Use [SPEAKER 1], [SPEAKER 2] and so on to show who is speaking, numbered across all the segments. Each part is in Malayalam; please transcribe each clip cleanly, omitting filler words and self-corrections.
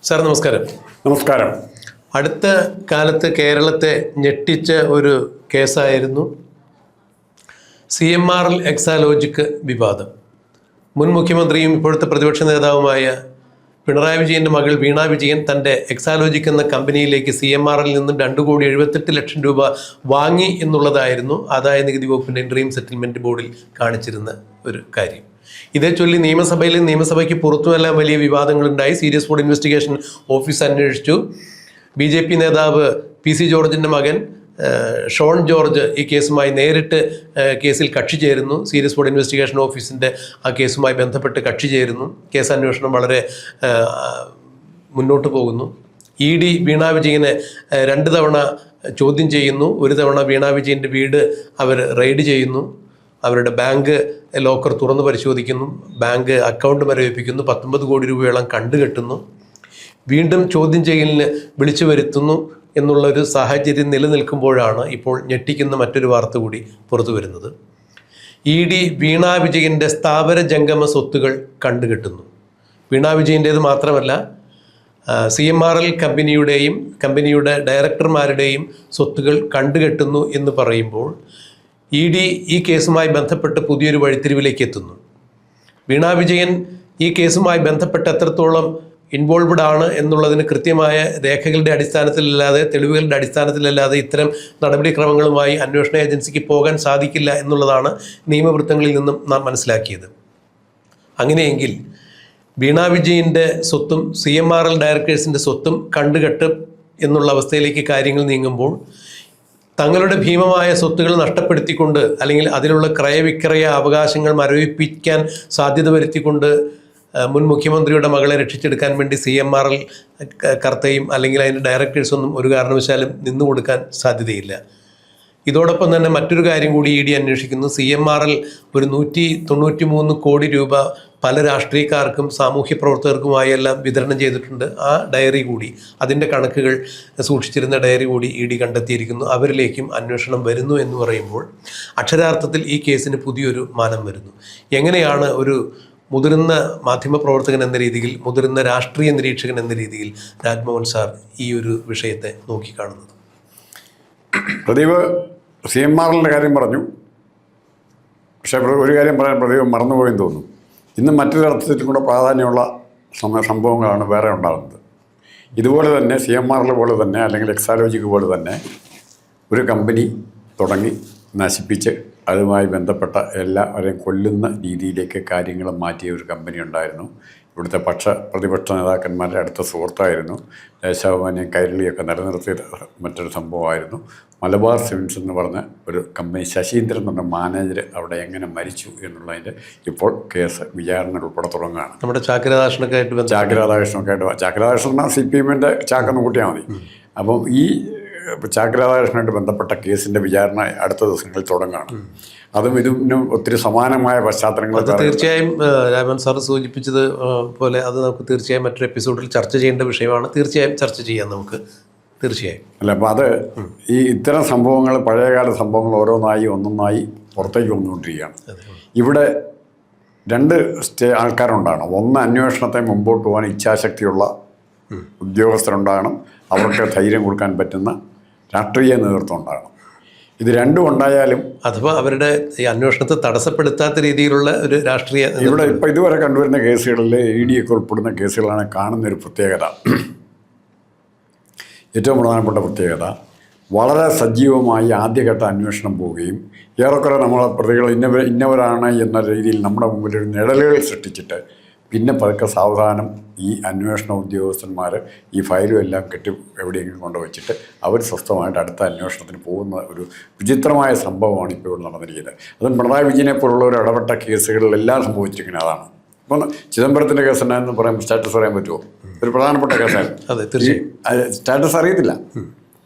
[SPEAKER 1] സാർ നമസ്കാരം.
[SPEAKER 2] നമസ്കാരം.
[SPEAKER 1] അടുത്ത കാലത്ത് കേരളത്തെ ഞെട്ടിച്ച ഒരു കേസായിരുന്നു CMRL എക്സാലോജിക് വിവാദം. മുൻ മുഖ്യമന്ത്രിയും ഇപ്പോഴത്തെ പ്രതിപക്ഷ നേതാവുമായ പിണറായി വിജയൻ്റെ മകൾ വീണ വിജയൻ തൻ്റെ എക്സാലോജിക് എന്ന കമ്പനിയിലേക്ക് CMRL നിന്നും 2,78,00,000 രൂപ വാങ്ങി എന്നുള്ളതായിരുന്നു ആദായ നികുതി വകുപ്പിൻ്റെ ഇൻട്രീം സെറ്റിൽമെൻറ്റ് ബോർഡിൽ കാണിച്ചിരുന്ന ഒരു കാര്യം. ഇതേ ചൊല്ലി നിയമസഭയ്ക്ക് പുറത്തുമെല്ലാം വലിയ വിവാദങ്ങളുണ്ടായി. സീരിയസ് ഫ്രോഡ് ഇൻവെസ്റ്റിഗേഷൻ ഓഫീസ് അന്വേഷിച്ചു. BJP നേതാവ് PC ജോർജിൻ്റെ മകൻ ഷോൺ ജോർജ് ഈ കേസുമായി നേരിട്ട് കേസിൽ കക്ഷി ചേരുന്നു. സീരിയസ് ഫ്രോഡ് ഇൻവെസ്റ്റിഗേഷൻ ഓഫീസിൻ്റെ ആ കേസുമായി ബന്ധപ്പെട്ട് കക്ഷി ചേരുന്നു. കേസ് അന്വേഷണം വളരെ മുന്നോട്ട് പോകുന്നു. ED വീണ വിജയനെ 2 തവണ ചോദ്യം ചെയ്യുന്നു. ഒരു തവണ വീണ വിജയൻ്റെ വീട് അവർ റെയ്ഡ് ചെയ്യുന്നു. അവരുടെ ബാങ്ക് ലോക്കർ തുറന്ന് പരിശോധിക്കുന്നു. Bank account മരവിപ്പിക്കുന്നു. 19 കോടി രൂപയോളം കണ്ടുകെട്ടുന്നു. വീണ്ടും ചോദ്യം ചെയ്യലിന് വിളിച്ചു വരുത്തുന്നു എന്നുള്ളൊരു സാഹചര്യം നിലനിൽക്കുമ്പോഴാണ് ഇപ്പോൾ ഞെട്ടിക്കുന്ന മറ്റൊരു വാർത്ത കൂടി പുറത്തു വരുന്നത്. ED വീണ വിജയൻ്റെ സ്ഥാവര ജംഗമ സ്വത്തുകൾ കണ്ടുകെട്ടുന്നു. വീണ വിജയൻ്റേത് മാത്രമല്ല, CMRL കമ്പനിയുടെ ഡയറക്ടർമാരുടെയും സ്വത്തുകൾ കണ്ടുകെട്ടുന്നു എന്ന് പറയുമ്പോൾ ED ഈ കേസുമായി ബന്ധപ്പെട്ട് പുതിയൊരു വഴിത്തിരിവിലേക്ക് എത്തുന്നു. വീണ വിജയൻ ഈ കേസുമായി ബന്ധപ്പെട്ട് എത്രത്തോളം ഇൻവോൾവ്ഡ് ആണ് എന്നുള്ളതിന് കൃത്യമായ രേഖകളുടെ അടിസ്ഥാനത്തിലല്ലാതെ, തെളിവുകളുടെ അടിസ്ഥാനത്തിലല്ലാതെ ഇത്തരം നടപടിക്രമങ്ങളുമായി അന്വേഷണ ഏജൻസിക്ക് പോകാൻ സാധിക്കില്ല എന്നുള്ളതാണ് നിയമവൃത്തങ്ങളിൽ നിന്നും നാം മനസ്സിലാക്കിയത്. അങ്ങനെയെങ്കിൽ വീണ വിജയൻ്റെ സ്വത്തും CMRL ഡയറക്ടേഴ്സിൻ്റെ സ്വത്തും കണ്ടുകെട്ടും എന്നുള്ള അവസ്ഥയിലേക്ക് കാര്യങ്ങൾ നീങ്ങുമ്പോൾ തങ്ങളുടെ ഭീമമായ സ്വത്തുകൾ നഷ്ടപ്പെടുത്തിക്കൊണ്ട്, അല്ലെങ്കിൽ അതിലുള്ള ക്രയവിക്രയ അവകാശങ്ങൾ മരവിപ്പിക്കാൻ സാധ്യത വരുത്തിക്കൊണ്ട് മുൻ മുഖ്യമന്ത്രിയുടെ മകളെ രക്ഷിച്ചെടുക്കാൻ വേണ്ടി CMRL കർത്തയും അല്ലെങ്കിൽ അതിൻ്റെ ഡയറക്ടേഴ്സൊന്നും ഒരു കാരണവശാലും നിന്നു കൊടുക്കാൻ സാധ്യതയില്ല. ഇതോടൊപ്പം തന്നെ മറ്റൊരു കാര്യം കൂടി ED അന്വേഷിക്കുന്നു. CMRL ഒരു 193 കോടി രൂപ പല രാഷ്ട്രീയക്കാർക്കും സാമൂഹ്യ പ്രവർത്തകർക്കുമായി എല്ലാം വിതരണം ചെയ്തിട്ടുണ്ട്. ആ ഡയറി കൂടി, അതിൻ്റെ കണക്കുകൾ സൂക്ഷിച്ചിരുന്ന ഡയറി കൂടി ED കണ്ടെത്തിയിരിക്കുന്നു. അവരിലേക്കും അന്വേഷണം വരുന്നു എന്ന് പറയുമ്പോൾ അക്ഷരാർത്ഥത്തിൽ ഈ കേസിന് പുതിയൊരു മാനം വരുന്നു. എങ്ങനെയാണ് ഒരു മുതിർന്ന മാധ്യമപ്രവർത്തകൻ എന്ന രീതിയിൽ, മുതിർന്ന രാഷ്ട്രീയ നിരീക്ഷകൻ എന്ന രീതിയിൽ രാജ്മോഹൻ സാർ ഈ ഒരു വിഷയത്തെ നോക്കിക്കാണുന്നത്?
[SPEAKER 2] പ്രദീപ് CMRLൻ്റെ കാര്യം പറഞ്ഞു. പക്ഷേ ഒരു കാര്യം പറയാൻ പ്രദീപ് മറന്നുപോയെന്ന് തോന്നുന്നു. ഇന്ന് മറ്റൊരു അർത്ഥത്തിൽ കൂടെ പ്രാധാന്യമുള്ള സംഭവങ്ങളാണ് വേറെ ഉണ്ടാകുന്നത്. ഇതുപോലെ തന്നെ CMRL പോലെ തന്നെ, അല്ലെങ്കിൽ എക്സാലോജിക് പോലെ തന്നെ ഒരു കമ്പനി തുടങ്ങി നശിപ്പിച്ച് അതുമായി ബന്ധപ്പെട്ട എല്ലാവരെയും കൊല്ലുന്ന രീതിയിലേക്ക് കാര്യങ്ങൾ മാറ്റിയ ഒരു കമ്പനി ഉണ്ടായിരുന്നു. ഇവിടുത്തെ പ്രതിപക്ഷ നേതാക്കന്മാരുടെ അടുത്ത സുഹൃത്തായിരുന്നു. ദേശാഭിമാനിയും കൈരളിയൊക്കെ നിലനിർത്തിയ മറ്റൊരു സംഭവമായിരുന്നു മലബാർ സിമെൻറ്റ്സ് എന്ന് പറഞ്ഞ ഒരു കമ്പനി. ശശീന്ദ്രൻ എന്ന് പറഞ്ഞ മാനേജർ അവിടെ എങ്ങനെ മരിച്ചു എന്നുള്ളതിൻ്റെ ഇപ്പോൾ കേസ് വിചാരണ ഉൾപ്പെടെ തുടങ്ങുകയാണ്.
[SPEAKER 1] നമ്മുടെ ചാക്രരാധാകൃഷ്ണനൊക്കെ
[SPEAKER 2] ചാക്രരാധാകൃഷ്ണൻ CPMൻ്റെ ചാക്കെന്ന് കൂട്ടിയാൽ മതി. അപ്പം ഈ ചാക്രരാധാകൃഷ്ണനായിട്ട് ബന്ധപ്പെട്ട കേസിൻ്റെ വിചാരണ അടുത്ത ദിവസങ്ങളിൽ തുടങ്ങുകയാണ്. അതും ഇതിനും ഒത്തിരി സമാനമായ പശ്ചാത്തലങ്ങൾ
[SPEAKER 1] തീർച്ചയായും രാമൻ സാർ സൂചിപ്പിച്ചത് പോലെ അത് നമുക്ക് തീർച്ചയായും മറ്റൊരു എപ്പിസോഡിൽ ചർച്ച ചെയ്യേണ്ട വിഷയമാണ്. തീർച്ചയായും ചർച്ച ചെയ്യാം നമുക്ക്, തീർച്ചയായും.
[SPEAKER 2] അല്ല, അപ്പോൾ അത് ഇത്തരം സംഭവങ്ങൾ, പഴയകാല സംഭവങ്ങൾ ഒന്നൊന്നായി പുറത്തേക്ക് വന്നുകൊണ്ടിരിക്കുകയാണ്. ഇവിടെ 2 ആൾക്കാരുണ്ടാകണം. ഒന്ന്, അന്വേഷണത്തെ മുമ്പോട്ട് പോകാൻ ഇച്ഛാശക്തിയുള്ള ഉദ്യോഗസ്ഥരുണ്ടാകണം. അവർക്ക് ധൈര്യം കൊടുക്കാൻ പറ്റുന്ന രാഷ്ട്രീയ നേതൃത്വം ഉണ്ടാകണം. ഇത് രണ്ടും ഉണ്ടായാലും,
[SPEAKER 1] അഥവാ അവരുടെ ഈ അന്വേഷണത്തെ തടസ്സപ്പെടുത്താത്ത രീതിയിലുള്ള ഒരു രാഷ്ട്രീയ,
[SPEAKER 2] ഇവിടെ ഇപ്പോൾ ഇതുവരെ കണ്ടുവരുന്ന കേസുകളിൽ ED ഒക്കെ ഉൾപ്പെടുന്ന കേസുകളാണ് കാണുന്നൊരു പ്രത്യേകത. ഏറ്റവും പ്രധാനപ്പെട്ട പ്രത്യേകത, വളരെ സജീവമായി ആദ്യഘട്ട അന്വേഷണം പോവുകയും ഏറെക്കുറെ നമ്മളെ പ്രതികൾ ഇന്നവരാണ് എന്ന രീതിയിൽ നമ്മുടെ മുമ്പിൽ ഒരു നിഴലുകൾ സൃഷ്ടിച്ചിട്ട് പിന്നെ പതുക്കെ സാവധാനം ഈ അന്വേഷണ ഉദ്യോഗസ്ഥന്മാർ ഈ ഫയലും എല്ലാം കെട്ടി എവിടെയെങ്കിലും കൊണ്ടുവച്ചിട്ട് അവർ സ്വസ്ഥമായിട്ട് അടുത്ത അന്വേഷണത്തിന് പോകുന്ന ഒരു വിചിത്രമായ സംഭവമാണ് ഇപ്പോൾ ഇവിടെ നടന്നിരിക്കുന്നത്. അതും പിണറായി വിജയനെ പോലുള്ളവർ ഇടപെട്ട കേസുകളിലെല്ലാം സംഭവിച്ചിരിക്കുന്നത് അതാണ്. ഇപ്പം ചിദംബരത്തിൻ്റെ കേസ് എന്നാന്ന് പറയാൻ സ്റ്റാറ്റസ് പറയാൻ പറ്റുമോ? ഒരു പ്രധാനപ്പെട്ട കേസാണ്. സ്റ്റാറ്റസ് അറിയത്തില്ല.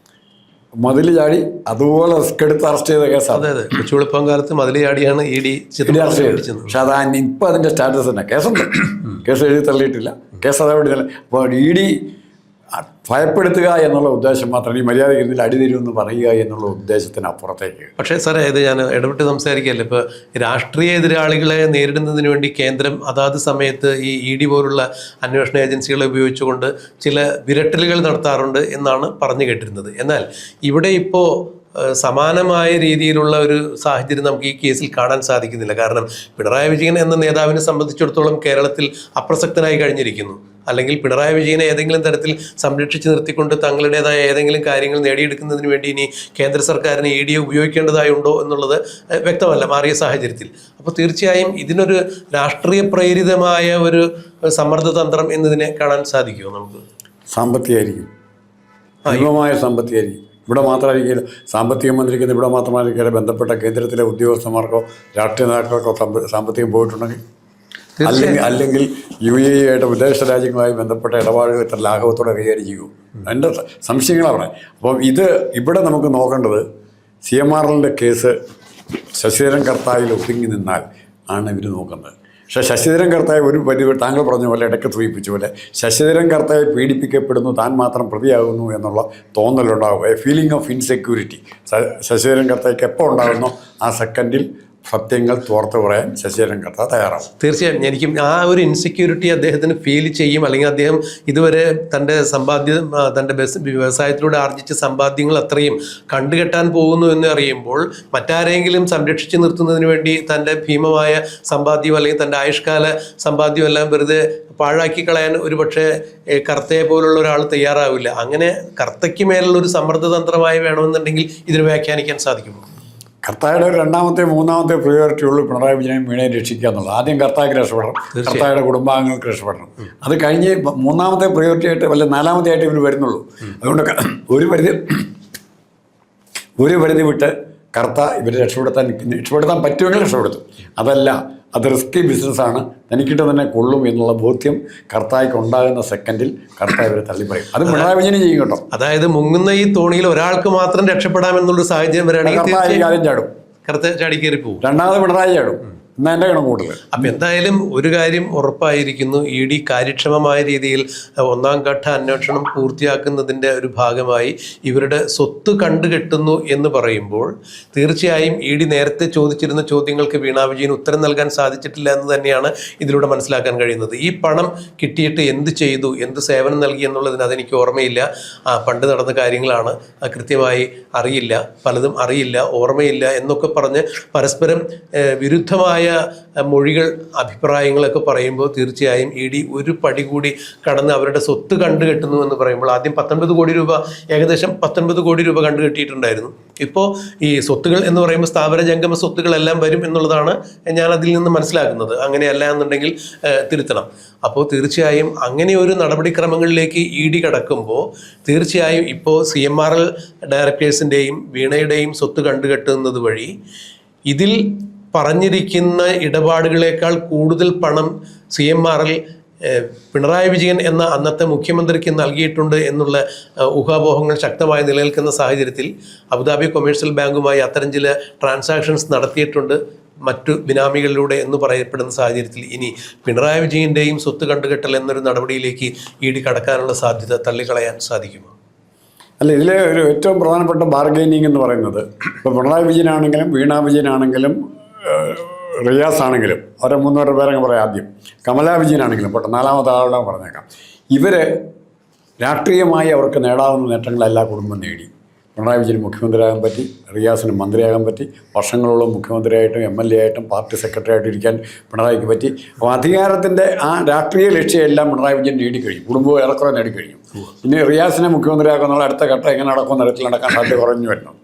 [SPEAKER 2] മതിൽ ചാടി അതുപോലെ റിസ്ക് എടുത്ത് അറസ്റ്റ് ചെയ്ത കേസാണ്.
[SPEAKER 1] അതെ, കൊച്ചുവെളുപ്പം കാലത്ത് മതിൽ ചാടിയാണ് ED
[SPEAKER 2] അറസ്റ്റ് ചെയ്തത്. പക്ഷെ ഇപ്പം അതിൻ്റെ സ്റ്റാറ്റസ് തന്നെ കേസുണ്ട്. കേസ് എഴുതി തള്ളിയിട്ടില്ല. കേസ് അതേപടി തന്നെ. അപ്പോൾ ED ഭയപ്പെടുത്തുക എന്നുള്ള ഉദ്ദേശം മാത്രം, ഈ മര്യാദയ്ക്ക് ഇതിൽ അടിതരുമെന്ന് പറയുക എന്നുള്ള ഉദ്ദേശത്തിനപ്പുറത്തേക്ക്.
[SPEAKER 1] പക്ഷേ സാറേ, ഇത് ഞാൻ ഇടപെട്ട് സംസാരിക്കുകയല്ല. ഇപ്പോൾ രാഷ്ട്രീയ എതിരാളികളെ നേരിടുന്നതിന് വേണ്ടി കേന്ദ്രം അതാത് സമയത്ത് ഈ ED പോലുള്ള അന്വേഷണ ഏജൻസികളെ ഉപയോഗിച്ചുകൊണ്ട് ചില വിരട്ടലുകൾ നടത്താറുണ്ട് എന്നാണ് പറഞ്ഞു കേട്ടിരുന്നത്. എന്നാൽ ഇവിടെ ഇപ്പോൾ സമാനമായ രീതിയിലുള്ള ഒരു സാഹചര്യം നമുക്ക് ഈ കേസിൽ കാണാൻ സാധിക്കുന്നില്ല. കാരണം പിണറായി വിജയൻ എന്ന നേതാവിനെ സംബന്ധിച്ചിടത്തോളം കേരളത്തിൽ അപ്രസക്തനായി കഴിഞ്ഞിരിക്കുന്നു. അല്ലെങ്കിൽ പിണറായി വിജയനെ ഏതെങ്കിലും തരത്തിൽ സംരക്ഷിച്ച് നിർത്തിക്കൊണ്ട് തങ്ങളുടേതായ ഏതെങ്കിലും കാര്യങ്ങൾ നേടിയെടുക്കുന്നതിന് വേണ്ടി ഇനി കേന്ദ്ര സർക്കാരിന് ED ഉപയോഗിക്കേണ്ടതായുണ്ടോ എന്നുള്ളത് വ്യക്തമല്ല മാറിയ സാഹചര്യത്തിൽ. അപ്പോൾ തീർച്ചയായും ഇതിനൊരു രാഷ്ട്രീയ പ്രേരിതമായ ഒരു സമ്മർദ്ദതന്ത്രം എന്നതിനെ കാണാൻ സാധിക്കുമോ നമുക്ക്?
[SPEAKER 2] സാമ്പത്തികമായിരിക്കും, അധികമായ സാമ്പത്തികമായിരിക്കും. ഇവിടെ മാത്രമായിരിക്കില്ല, സാമ്പത്തികം മന്ത്രിക്കുന്ന ഇവിടെ മാത്രമായിരിക്കില്ല, ബന്ധപ്പെട്ട കേന്ദ്രത്തിലെ ഉദ്യോഗസ്ഥന്മാർക്കോ രാഷ്ട്രീയ നേതാക്കൾക്കോ സാമ്പത്തികം പോയിട്ടുണ്ടെങ്കിൽ, അല്ലെങ്കിൽ UAE ആയിട്ട് വിദേശ രാജ്യങ്ങളുമായി ബന്ധപ്പെട്ട ഇടപാടുകൾ ഇത്ര ലാഘവത്തോടെ കൈകാര്യം ചെയ്യൂ. എൻ്റെ സംശയങ്ങളാണ് പറഞ്ഞത്. അപ്പം ഇവിടെ നമുക്ക് നോക്കേണ്ടത് CMRLൻ്റെ കേസ് ശശിധരൻ കർത്തായിൽ ഒതുങ്ങി നിന്നാൽ ആണ് ഇവർ നോക്കുന്നത്. പക്ഷേ ശശിധരൻ കർത്തായെ ഒരു പരിധി, താങ്കൾ പറഞ്ഞ പോലെ ഇടയ്ക്ക് സൂചിപ്പിച്ച പോലെ ശശിധരൻ കർത്തായെ പീഡിപ്പിക്കപ്പെടുന്നു, താൻ മാത്രം പ്രതിയാകുന്നു എന്നുള്ള തോന്നലുണ്ടാകും. A feeling of insecurity Sasidharan കർത്തായ്ക്ക് എപ്പോൾ ഉണ്ടാകുന്നോ ആ സെക്കൻഡിൽ സത്യങ്ങൾ തോർത്ത് പറയാൻ ശശിധരൻ കർത്ത തയ്യാറാവും.
[SPEAKER 1] തീർച്ചയായും എനിക്കും ആ ഒരു ഇൻസെക്യൂരിറ്റി അദ്ദേഹത്തിന് ഫീൽ ചെയ്യും. അല്ലെങ്കിൽ അദ്ദേഹം ഇതുവരെ തൻ്റെ സമ്പാദ്യം, തൻ്റെ വ്യവസായത്തിലൂടെ ആർജിച്ച സമ്പാദ്യങ്ങൾ അത്രയും കണ്ടുകെട്ടാൻ പോകുന്നു എന്ന് അറിയുമ്പോൾ മറ്റാരെങ്കിലും സംരക്ഷിച്ച് നിർത്തുന്നതിന് വേണ്ടി തൻ്റെ ഭീമമായ സമ്പാദ്യം അല്ലെങ്കിൽ തൻ്റെ ആയുഷ്കാല സമ്പാദ്യം എല്ലാം വെറുതെ പാഴാക്കി കളയാൻ ഒരു പക്ഷേ കർത്തയെ പോലുള്ള ഒരാൾ തയ്യാറാവില്ല. അങ്ങനെ കർത്തയ്ക്ക് മേലുള്ള ഒരു സമ്മർദ്ദതന്ത്രമായി വേണമെന്നുണ്ടെങ്കിൽ ഇതിന് വ്യാഖ്യാനിക്കാൻ സാധിക്കുമോ?
[SPEAKER 2] കർത്തായുടെ ഒരു രണ്ടാമത്തെ മൂന്നാമത്തെ പ്രയോറിറ്റി ഉള്ളൂ പിണറായി വിജയനെയും വീണയും രക്ഷിക്കുക എന്നുള്ളത്. ആദ്യം കർത്തായ്ക്ക് രക്ഷപ്പെടണം, കർത്തായുടെ കുടുംബാംഗങ്ങൾക്ക് രക്ഷപ്പെടണം. അത് കഴിഞ്ഞ് മൂന്നാമത്തെ പ്രയോറിറ്റി ആയിട്ട് വല്ല നാലാമത്തെ ആയിട്ട് ഇവർ വരുന്നുള്ളൂ. അതുകൊണ്ട് ഒരു പരിധി വിട്ട് കർത്ത ഇവരെ രക്ഷപ്പെടുത്താൻ പറ്റുമെങ്കിൽ രക്ഷപ്പെടുത്തും. അതല്ല, അത് റിസ്കി ബിസിനസ്സാണ്, തനിക്കിട്ട് തന്നെ കൊള്ളും എന്നുള്ള ബോധ്യം കർത്തായ്ക്ക് ഉണ്ടാകുന്ന സെക്കൻഡിൽ കർത്താവ് ഇവരെ തള്ളിപ്പറയും. അത് പിണറായി വിജയന് ചെയ്യും കേട്ടോ.
[SPEAKER 1] അതായത് മുങ്ങുന്ന ഈ തോണിയിൽ ഒരാൾക്ക് മാത്രം രക്ഷപ്പെടാമെന്നുള്ളൊരു സാഹചര്യം വരികയാണെങ്കിൽ
[SPEAKER 2] ആദ്യം ചാടും,
[SPEAKER 1] കർത്ത ചാടി കയറി പോകും.
[SPEAKER 2] രണ്ടാമത് പിണറായി ചാടും. എന്നാൽ എൻ്റെ ഗണം കൂടുതൽ.
[SPEAKER 1] അപ്പം എന്തായാലും ഒരു കാര്യം ഉറപ്പായിരിക്കുന്നു, ED കാര്യക്ഷമമായ രീതിയിൽ ഒന്നാം ഘട്ട അന്വേഷണം പൂർത്തിയാക്കുന്നതിൻ്റെ ഒരു ഭാഗമായി ഇവരുടെ സ്വത്ത് കണ്ടുകെട്ടുന്നു എന്ന് പറയുമ്പോൾ തീർച്ചയായും ED നേരത്തെ ചോദിച്ചിരുന്ന ചോദ്യങ്ങൾക്ക് വീണ വിജയന് ഉത്തരം നൽകാൻ സാധിച്ചിട്ടില്ല എന്ന് തന്നെയാണ് ഇതിലൂടെ മനസ്സിലാക്കാൻ കഴിയുന്നത്. ഈ പണം കിട്ടിയിട്ട് എന്ത് ചെയ്തു, എന്ത് സേവനം നൽകി എന്നുള്ളതിന് അതെനിക്ക് ഓർമ്മയില്ല, പണ്ട് നടന്ന കാര്യങ്ങളാണ്, കൃത്യമായി അറിയില്ല, പലതും അറിയില്ല, ഓർമ്മയില്ല എന്നൊക്കെ പറഞ്ഞ് പരസ്പരം വിരുദ്ധമായ മൊഴികൾ, അഭിപ്രായങ്ങളൊക്കെ പറയുമ്പോൾ തീർച്ചയായും ED ഒരു പടി കൂടി കടന്ന് അവരുടെ സ്വത്ത് കണ്ടുകെട്ടുന്നു എന്ന് പറയുമ്പോൾ ആദ്യം 19 കോടി രൂപ, ഏകദേശം 19 കോടി രൂപ കണ്ടുകെട്ടിയിട്ടുണ്ടായിരുന്നു. ഇപ്പോൾ ഈ സ്വത്തുകൾ എന്ന് പറയുമ്പോൾ സ്ഥാപന ജംഗമ സ്വത്തുകളെല്ലാം വരും എന്നുള്ളതാണ് ഞാൻ അതിൽ നിന്ന് മനസ്സിലാക്കുന്നത്. അങ്ങനെയല്ല എന്നുണ്ടെങ്കിൽ തിരുത്തണം. അപ്പോൾ തീർച്ചയായും അങ്ങനെ ഒരു നടപടിക്രമങ്ങളിലേക്ക് ED കടക്കുമ്പോൾ തീർച്ചയായും ഇപ്പോൾ CMRL ഡയറക്ടേഴ്സിൻ്റെയും വീണയുടെയും സ്വത്ത് കണ്ടുകെട്ടുന്നത് വഴി ഇതിൽ പറഞ്ഞിരിക്കുന്ന ഇടപാടുകളേക്കാൾ കൂടുതൽ പണം CMRL പിണറായി വിജയൻ എന്ന അന്നത്തെ മുഖ്യമന്ത്രിക്ക് നൽകിയിട്ടുണ്ട് എന്നുള്ള ഊഹാപോഹങ്ങൾ ശക്തമായി നിലനിൽക്കുന്ന സാഹചര്യത്തിൽ അബുദാബി കൊമേഴ്സ്യൽ ബാങ്കുമായി അത്തരം ചില ട്രാൻസാക്ഷൻസ് നടത്തിയിട്ടുണ്ട് മറ്റു ബിനാമികളിലൂടെ എന്ന് പറയപ്പെടുന്ന സാഹചര്യത്തിൽ ഇനി പിണറായി വിജയൻ്റെയും സ്വത്ത് കണ്ടുകെട്ടൽ എന്നൊരു നടപടിയിലേക്ക് ED കടക്കാനുള്ള സാധ്യത തള്ളിക്കളയാൻ സാധിക്കുമോ?
[SPEAKER 2] അല്ല, ഇതിലെ ഒരു ഏറ്റവും പ്രധാനപ്പെട്ട ബാർഗൈനിങ് എന്ന് പറയുന്നത് ഇപ്പോൾ പിണറായി വിജയനാണെങ്കിലും വീണ വിജയനാണെങ്കിലും റിയാസ് ആണെങ്കിലും അവരെ 300 പേരങ്ങ് പറയാം. ആദ്യം കമലാ വിജയനാണെങ്കിലും പോട്ടെ, നാലാമത്തെ ആളുടെ പറഞ്ഞേക്കാം. ഇവർ രാഷ്ട്രീയമായി അവർക്ക് നേടാവുന്ന നേട്ടങ്ങളെല്ലാ കുടുംബം നേടി. പിണറായി വിജയന് മുഖ്യമന്ത്രിയാകാൻ പറ്റി, റിയാസിന് മന്ത്രിയാകാൻ പറ്റി, വർഷങ്ങളോളം മുഖ്യമന്ത്രിയായിട്ടും MLA ആയിട്ടും പാർട്ടി സെക്രട്ടറി ആയിട്ടും ഇരിക്കാൻ പിണറായിക്ക് പറ്റി. അപ്പോൾ അധികാരത്തിൻ്റെ ആ രാഷ്ട്രീയ ലക്ഷ്യമെല്ലാം പിണറായി വിജയൻ നേടിക്കഴിഞ്ഞു, കുടുംബവും ഏറെക്കുറെ നേടിക്കഴിഞ്ഞു. ഇനി റിയാസിനെ മുഖ്യമന്ത്രിയാക്കുന്നുള്ള അടുത്ത ഘട്ടം എങ്ങനെ നടക്കുമെന്ന് തരത്തിൽ നടക്കാൻ സാധ്യത കുറഞ്ഞു വരുന്നു.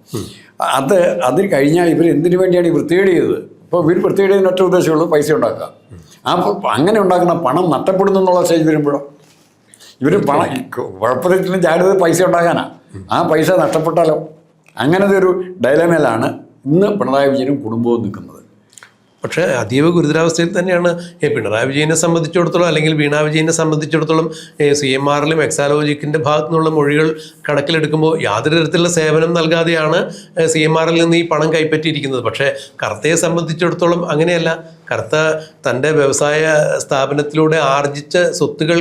[SPEAKER 2] അത് കഴിഞ്ഞാൽ ഇവർ എന്തിനു വേണ്ടിയാണ് ഈ വൃത്തികേട് ചെയ്തത്? ഇപ്പോൾ ഇവർ വൃത്തികേട് ചെയ്യുന്ന ഒറ്റ ഉദ്ദേശമുള്ളൂ, പൈസ ഉണ്ടാക്കുക. അങ്ങനെ ഉണ്ടാക്കുന്ന പണം നഷ്ടപ്പെടുന്നു എന്നുള്ള സ്റ്റേജ് വരുമ്പോഴോ ഇവർ പണം കുഴപ്പത്തിലും ചാടിയത് പൈസ ഉണ്ടാക്കാനാണ്. ആ പൈസ നഷ്ടപ്പെട്ടാലോ? അങ്ങനത്തെ ഒരു ഡയലമയിലാണ് ഇന്ന് പിണറായി വിജയനും കുടുംബവും നിൽക്കുന്നത്.
[SPEAKER 1] പക്ഷേ അതീവ ഗുരുതരാവസ്ഥയിൽ തന്നെയാണ് പിണറായി വിജയനെ സംബന്ധിച്ചിടത്തോളം അല്ലെങ്കിൽ വീണ വിജയനെ സംബന്ധിച്ചിടത്തോളം CMRLും എക്സാലോജിക്കിൻ്റെ ഭാഗത്തു നിന്നുള്ള മൊഴികൾ കണക്കിലെടുക്കുമ്പോൾ യാതൊരു തരത്തിലുള്ള സേവനം നൽകാതെയാണ് CMRL നിന്ന് ഈ പണം കൈപ്പറ്റിയിരിക്കുന്നത്. പക്ഷേ കർത്തയെ സംബന്ധിച്ചിടത്തോളം അങ്ങനെയല്ല. കർത്ത തൻ്റെ വ്യവസായ സ്ഥാപനത്തിലൂടെ ആർജിച്ച സ്വത്തുകൾ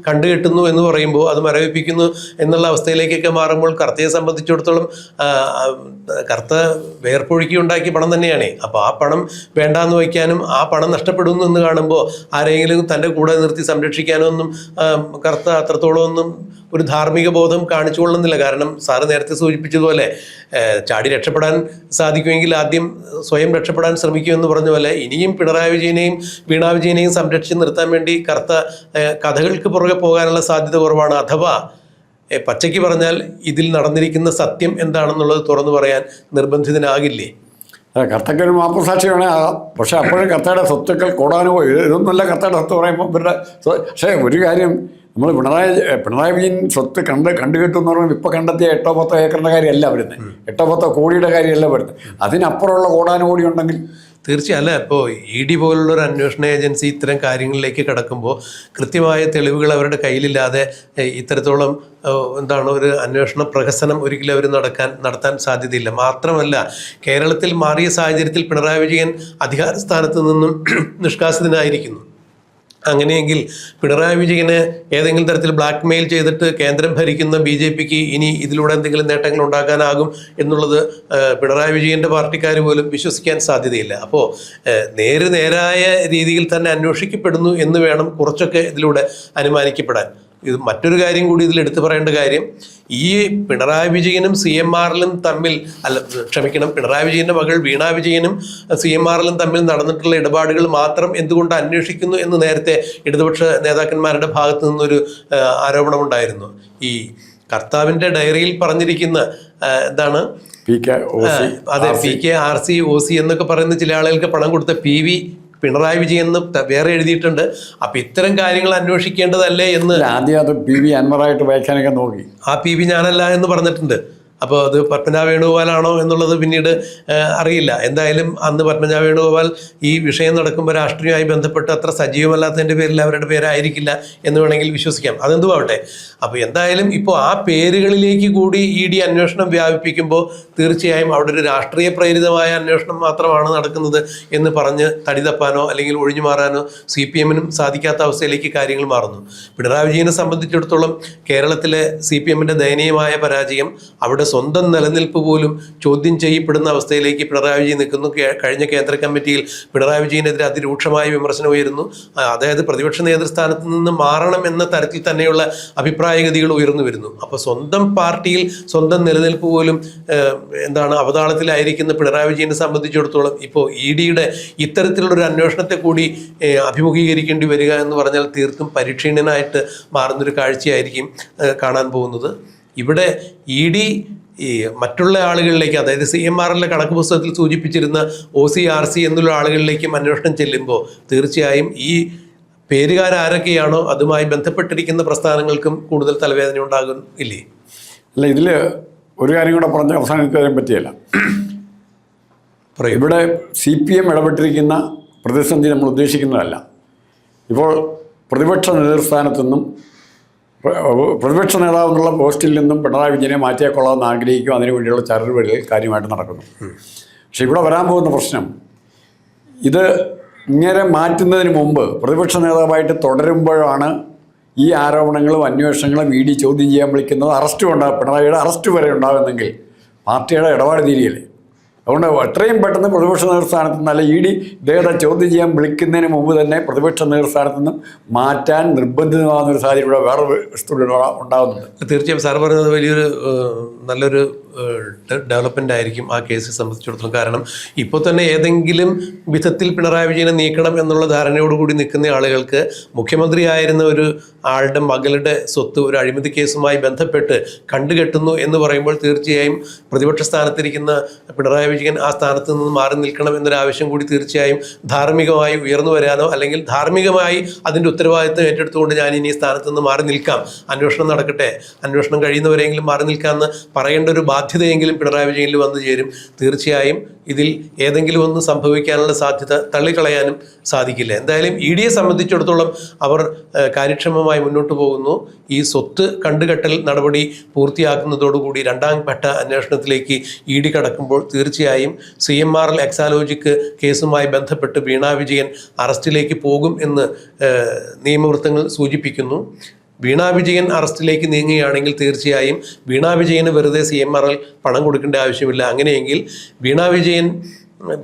[SPEAKER 1] കണ്ടുകെട്ടുന്നു എന്ന് പറയുമ്പോൾ അത് മരവിപ്പിക്കുന്നു എന്നുള്ള അവസ്ഥയിലേക്കൊക്കെ മാറുമ്പോൾ കർത്തയെ സംബന്ധിച്ചിടത്തോളം കർത്ത വേർപ്പൊഴുക്കി ഉണ്ടാക്കിയ പണം തന്നെയാണ്. അപ്പോൾ ആ പണം വേണ്ടാന്ന് വയ്ക്കാനും ആ പണം നഷ്ടപ്പെടുന്നു എന്ന് കാണുമ്പോൾ ആരെങ്കിലും തൻ്റെ കൂടെ നിർത്തി സംരക്ഷിക്കാനോ ഒന്നും കർത്ത അത്രത്തോളം ഒന്നും ഒരു ധാർമ്മിക ബോധം കാണിച്ചു കൊള്ളുന്നില്ല. കാരണം സാറ് നേരത്തെ സൂചിപ്പിച്ചതുപോലെ ചാടി രക്ഷപ്പെടാൻ സാധിക്കുമെങ്കിൽ ആദ്യം സ്വയം രക്ഷപ്പെടാൻ ശ്രമിക്കുമെന്ന് പറഞ്ഞ പോലെ ഇനിയും പിണറായി വിജയനെയും വീണാ വിജയനെയും സംരക്ഷിച്ച് നിർത്താൻ വേണ്ടി കർത്ത കഥകൾക്ക് പുറകെ പോകാനുള്ള സാധ്യത കുറവാണ്. അഥവാ പച്ചയ്ക്ക് പറഞ്ഞാൽ ഇതിൽ നടന്നിരിക്കുന്ന സത്യം എന്താണെന്നുള്ളത് തുറന്നു പറയാൻ നിർബന്ധിതനാകില്ലേ?
[SPEAKER 2] കർത്തയ്ക്കൊരു മാപ്പുസാക്ഷിയാണേ ആകാം. പക്ഷെ അപ്പോഴും കർത്തയുടെ സ്വത്തുക്കൾ കൂടാനോ ഇതൊന്നുമല്ല കർത്തയുടെ സ്വത്ത് പറയുമ്പോൾ ഇവരുടെ. പക്ഷേ ഒരു കാര്യം, നമ്മൾ പിണറായി വിജയൻ സ്വത്ത് കണ്ടുകെട്ടു എന്ന് പറയുമ്പോൾ ഇപ്പോൾ കണ്ടെത്തിയ 8-10 ഏക്കറിൻ്റെ കാര്യമല്ല വരുന്നത്, 8-10 കോടിയുടെ കാര്യമല്ല വരുന്നത്. അതിനപ്പുറമുള്ള കോടാനുകോടി ഉണ്ടെങ്കിൽ
[SPEAKER 1] തീർച്ചയായും അല്ല. ഇപ്പോൾ ED പോലുള്ളൊരു അന്വേഷണ ഏജൻസി ഇത്തരം കാര്യങ്ങളിലേക്ക് കടക്കുമ്പോൾ കൃത്യമായ തെളിവുകൾ അവരുടെ കയ്യിലില്ലാതെ ഇത്തരത്തോളം ഒരു അന്വേഷണ പ്രഹസനം ഒരിക്കലും അവർ നടത്താൻ സാധ്യതയില്ല. മാത്രമല്ല, കേരളത്തിൽ മാറിയ സാഹചര്യത്തിൽ പിണറായി വിജയൻ അധികാരസ്ഥാനത്ത് നിന്നും നിഷ്കാസിതനായിരിക്കുന്നു. അങ്ങനെയെങ്കിൽ പിണറായി വിജയന് ഏതെങ്കിലും തരത്തിൽ ബ്ലാക്ക് മെയിൽ ചെയ്തിട്ട് കേന്ദ്രം ഭരിക്കുന്ന BJPക്ക് ഇനി ഇതിലൂടെ എന്തെങ്കിലും നേട്ടങ്ങൾ ഉണ്ടാക്കാനാകും എന്നുള്ളത് പിണറായി വിജയൻ്റെ പാർട്ടിക്കാർ പോലും വിശ്വസിക്കാൻ സാധ്യതയില്ല. അപ്പോൾ നേരായ രീതിയിൽ തന്നെ അന്വേഷിക്കപ്പെടുന്നു എന്ന് വേണം കുറച്ചൊക്കെ ഇതിലൂടെ അനുമാനിക്കപ്പെടാൻ. ഇത് മറ്റൊരു കാര്യം കൂടി ഇതിൽ എടുത്തു പറയേണ്ട കാര്യം, ഈ പിണറായി വിജയനും CMRലും തമ്മിൽ പിണറായി വിജയൻ്റെ മകൾ വീണാ വിജയനും CMRലും തമ്മിൽ നടന്നിട്ടുള്ള ഇടപാടുകൾ മാത്രം എന്തുകൊണ്ട് അന്വേഷിക്കുന്നു എന്ന് നേരത്തെ ഇടതുപക്ഷ നേതാക്കന്മാരുടെ ഭാഗത്തു നിന്നൊരു ആരോപണമുണ്ടായിരുന്നു. ഈ കർത്താവിൻ്റെ ഡയറിയിൽ പറഞ്ഞിരിക്കുന്ന PK RC OC എന്നൊക്കെ പറയുന്ന ചില ആളുകൾക്ക് പണം കൊടുത്ത PV പിണറായി വിജയൻ എന്ന് വേറെ എഴുതിയിട്ടുണ്ട്. അപ്പം ഇത്തരം കാര്യങ്ങൾ അന്വേഷിക്കേണ്ടതല്ലേ എന്ന്
[SPEAKER 2] ആദ്യം അത് PV അൻവറായിട്ട് വ്യാഖ്യാനിക്കാൻ നോക്കി.
[SPEAKER 1] ആ PV ഞാനല്ല എന്ന് പറഞ്ഞിട്ടുണ്ട്. അപ്പോൾ അത് പത്മനാഭ വേണുഗോപാലാണോ എന്നുള്ളത് പിന്നീട് അറിയില്ല. എന്തായാലും അന്ന് പത്മനാഭ വേണുഗോപാൽ ഈ വിഷയം നടക്കുമ്പോൾ രാഷ്ട്രീയവുമായി ബന്ധപ്പെട്ട് അത്ര സജീവമല്ലാത്തതിൻ്റെ പേരിൽ അവരുടെ പേരായിരിക്കില്ല എന്ന് വേണമെങ്കിൽ വിശ്വസിക്കാം. അതെന്തുമാവട്ടെ. അപ്പോൾ എന്തായാലും ഇപ്പോൾ ആ പേരുകളിലേക്ക് കൂടി ED അന്വേഷണം വ്യാപിപ്പിക്കുമ്പോൾ തീർച്ചയായും അവിടെ ഒരു രാഷ്ട്രീയ പ്രേരിതമായ അന്വേഷണം മാത്രമാണ് നടക്കുന്നത് എന്ന് പറഞ്ഞ് തടി തപ്പാനോ അല്ലെങ്കിൽ ഒഴിഞ്ഞു മാറാനോ CPMനും സാധിക്കാത്ത അവസ്ഥയിലേക്ക് കാര്യങ്ങൾ മാറുന്നു. പിണറായി വിജയനെ സംബന്ധിച്ചിടത്തോളം കേരളത്തിലെ CPMൻ്റെ ദയനീയമായ പരാജയം, അവിടെ സ്വന്തം നിലനിൽപ്പ് പോലും ചോദ്യം ചെയ്യപ്പെടുന്ന അവസ്ഥയിലേക്ക് പിണറായി വിജയൻ നിൽക്കുന്നു. കഴിഞ്ഞ കേന്ദ്ര കമ്മിറ്റിയിൽ പിണറായി വിജയനെതിരെ അതിരൂക്ഷമായ വിമർശനം ഉയരുന്നു. അതായത് പ്രതിപക്ഷ നേതൃസ്ഥാനത്ത് നിന്ന് മാറണം എന്ന തരത്തിൽ തന്നെയുള്ള അഭിപ്രായഗതികൾ ഉയർന്നു വരുന്നു. അപ്പോൾ സ്വന്തം പാർട്ടിയിൽ സ്വന്തം നിലനിൽപ്പ് പോലും അവതാളത്തിലായിരിക്കുന്ന പിണറായി വിജയനെ സംബന്ധിച്ചിടത്തോളം ഇപ്പോൾ EDയുടെ ഇത്തരത്തിലുള്ളൊരു അന്വേഷണത്തെ കൂടി അഭിമുഖീകരിക്കേണ്ടി വരിക എന്ന് പറഞ്ഞാൽ തീർത്തും പരിക്ഷീണനായിട്ട് മാറുന്നൊരു കാഴ്ചയായിരിക്കും കാണാൻ പോകുന്നത്. ഇവിടെ ED മറ്റുള്ള ആളുകളിലേക്ക്, അതായത് CMRലെ കണക്ക് പുസ്തകത്തിൽ സൂചിപ്പിച്ചിരുന്ന OC RC എന്നുള്ള ആളുകളിലേക്കും അന്വേഷണം ചെല്ലുമ്പോൾ തീർച്ചയായും ഈ പേരുകാരൊക്കെയാണോ അതുമായി ബന്ധപ്പെട്ടിരിക്കുന്ന പ്രസ്ഥാനങ്ങൾക്കും കൂടുതൽ തലവേദന ഉണ്ടാകും ഇല്ലേ?
[SPEAKER 2] അല്ല, ഇതിൽ ഒരു കാര്യം കൂടെ പറഞ്ഞ് അവസാനിക്കാൻ പറ്റിയല്ല. ഇവിടെ CPM ഇടപെട്ടിരിക്കുന്ന പ്രതിസന്ധി നമ്മൾ ഉദ്ദേശിക്കുന്നതല്ല. ഇപ്പോൾ പ്രതിപക്ഷ നേതൃസ്ഥാനത്തു നിന്നും പ്രതിപക്ഷ നേതാവ് എന്നുള്ള പോസ്റ്റിൽ നിന്നും പിണറായി വിജയനെ മാറ്റിയേക്കൊള്ളാമെന്ന് ആഗ്രഹിക്കും. അതിനുവേണ്ടിയുള്ള ചരടുവലികൾ കാര്യമായിട്ട് നടക്കുന്നു. പക്ഷെ ഇവിടെ വരാൻ പോകുന്ന പ്രശ്നം, ഇത് ഇങ്ങനെ മാറ്റുന്നതിന് മുമ്പ് പ്രതിപക്ഷ നേതാവായിട്ട് തുടരുമ്പോഴാണ് ഈ ആരോപണങ്ങളും അന്വേഷണങ്ങളും ED ചോദ്യം ചെയ്യാൻ വിളിക്കുന്നത്. പിണറായിയുടെ അറസ്റ്റ് വരെ ഉണ്ടാകുന്നെങ്കിൽ പാർട്ടിയുടെ ഇടപാട് തീരുകയില്ലേ? അതുകൊണ്ട് എത്രയും പെട്ടെന്ന് പ്രതിപക്ഷ നേതൃസ്ഥാനത്ത് നിന്ന്, അല്ല ED ഇദ്ദേഹത്തെ ചോദ്യം ചെയ്യാൻ വിളിക്കുന്നതിന് മുമ്പ് തന്നെ പ്രതിപക്ഷ നേതൃസ്ഥാനത്ത് നിന്ന് മാറ്റാൻ നിർബന്ധിതമാകുന്നൊരു സാഹചര്യം ഇവിടെ വേറെ ഉണ്ടാകുന്നുണ്ട്.
[SPEAKER 1] തീർച്ചയായും സാർ പറയുന്നത് വലിയൊരു നല്ലൊരു ഡെവലപ്മെൻ്റ് ആയിരിക്കും ആ കേസിനെ സംബന്ധിച്ചിടത്തോളം. കാരണം ഇപ്പോൾ തന്നെ ഏതെങ്കിലും വിധത്തിൽ പിണറായി വിജയനെ നീക്കണം എന്നുള്ള ധാരണയോടുകൂടി നിൽക്കുന്ന ആളുകൾക്ക് മുഖ്യമന്ത്രിയായിരുന്ന ഒരു ആളുടെ മകളുടെ സ്വത്ത് ഒരു അഴിമതി കേസുമായി ബന്ധപ്പെട്ട് കണ്ടുകെട്ടുന്നു എന്ന് പറയുമ്പോൾ തീർച്ചയായും പ്രതിപക്ഷ സ്ഥാനത്തിരിക്കുന്ന പിണറായി വിജയൻ ആ സ്ഥാനത്ത് നിന്ന് മാറി നിൽക്കണം എന്നൊരാവശ്യം കൂടി തീർച്ചയായും ധാർമ്മികമായി ഉയർന്നു വരാനോ അല്ലെങ്കിൽ ധാർമ്മികമായി അതിൻ്റെ ഉത്തരവാദിത്വം ഏറ്റെടുത്തുകൊണ്ട് ഞാൻ ഇനി സ്ഥാനത്ത് നിന്ന് മാറി നിൽക്കാം, അന്വേഷണം നടക്കട്ടെ, അന്വേഷണം കഴിയുന്നവരെങ്കിലും മാറി നിൽക്കാമെന്ന് പറയേണ്ട ഒരു ബാധ്യതയെങ്കിലും പിണറായി വിജയനിൽ വന്നു ചേരും. തീർച്ചയായും ഇതിൽ ഏതെങ്കിലും ഒന്ന് സംഭവിക്കാനുള്ള സാധ്യത തള്ളിക്കളയാനും സാധിക്കില്ല. എന്തായാലും EDയെ സംബന്ധിച്ചിടത്തോളം അവർ കാര്യക്ഷമമായി മുന്നോട്ട് പോകുന്നു. ഈ സ്വത്ത് കണ്ടുകെട്ടൽ നടപടി പൂർത്തിയാക്കുന്നതോടുകൂടി രണ്ടാം ഘട്ട അന്വേഷണത്തിലേക്ക് ED കടക്കുമ്പോൾ തീർച്ചയായും തീർച്ചയായും CMRL എക്സാലോജിക് കേസുമായി ബന്ധപ്പെട്ട് വീണ വിജയൻ അറസ്റ്റിലേക്ക് പോകും എന്ന് നിയമവൃത്തങ്ങൾ സൂചിപ്പിക്കുന്നു. വീണ വിജയൻ അറസ്റ്റിലേക്ക് നീങ്ങുകയാണെങ്കിൽ തീർച്ചയായും വീണ വിജയന് വെറുതെ CMRL പണം കൊടുക്കേണ്ട ആവശ്യമില്ല. അങ്ങനെയെങ്കിൽ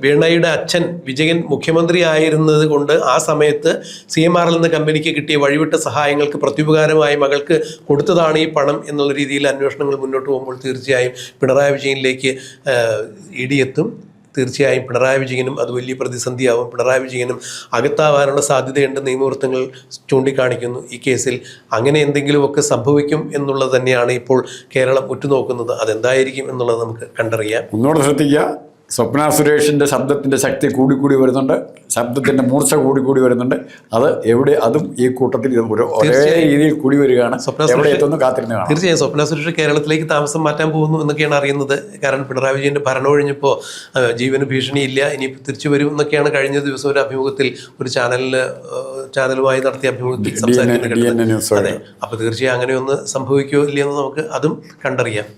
[SPEAKER 1] വീണയുടെ അച്ഛൻ വിജയൻ മുഖ്യമന്ത്രി ആയിരുന്നത് കൊണ്ട് ആ സമയത്ത് CMRL എന്ന കമ്പനിക്ക് കിട്ടിയ വഴിവിട്ട സഹായങ്ങൾക്ക് പ്രത്യുപകാരമായി മകൾക്ക് കൊടുത്തതാണ് ഈ പണം എന്നുള്ള രീതിയിൽ അന്വേഷണങ്ങൾ മുന്നോട്ട് പോകുമ്പോൾ തീർച്ചയായും പിണറായി വിജയനിലേക്ക് ED എത്തും. തീർച്ചയായും പിണറായി വിജയനും അത് വലിയ പ്രതിസന്ധിയാവും. പിണറായി വിജയനും അകത്താവാനുള്ള സാധ്യതയുണ്ട് നിയമവൃത്തങ്ങൾ ചൂണ്ടിക്കാണിക്കുന്നു. ഈ കേസിൽ അങ്ങനെ എന്തെങ്കിലുമൊക്കെ സംഭവിക്കും എന്നുള്ളത് തന്നെയാണ് ഇപ്പോൾ കേരളം ഉറ്റുനോക്കുന്നത്. അതെന്തായിരിക്കും എന്നുള്ളത് നമുക്ക് കണ്ടറിയാം.
[SPEAKER 2] ഒന്നുകൂടെ ശ്രദ്ധിക്കുക, സ്വപ്ന സുരേഷിൻ്റെ ശബ്ദത്തിൻ്റെ ശക്തി കൂടിക്കൂടി വരുന്നുണ്ട്, ശബ്ദത്തിൻ്റെ മൂർച്ച കൂടിക്കൂടി വരുന്നുണ്ട്. അതും ഈ കൂട്ടത്തിൽ ഒരേ രീതിയിൽ കൂടി വരികയാണ്. എവിടെ എത്തുന്നു കാത്തിരുന്ന് കാണാം.
[SPEAKER 1] തീർച്ചയായും സ്വപ്ന സുരേഷ് കേരളത്തിലേക്ക് താമസം മാറ്റാൻ പോകുന്നു എന്നൊക്കെയാണ് അറിയുന്നത്. കാരണം പിണറായി വിജയൻ്റെ ഭരണം ഒഴിഞ്ഞപ്പോൾ ജീവന് ഭീഷണിയില്ല, ഇനി തിരിച്ചു വരും എന്നൊക്കെയാണ് കഴിഞ്ഞ ദിവസം ഒരു അഭിമുഖത്തിൽ ഒരു ചാനലുമായി നടത്തിയ അഭിമുഖത്തിൽ സംസാരിക്കുന്നത്. അതെ, അപ്പോൾ തീർച്ചയായും അങ്ങനെ ഒന്ന് സംഭവിക്കുമോ ഇല്ലയെന്ന് നമുക്ക് അതും കണ്ടറിയാം.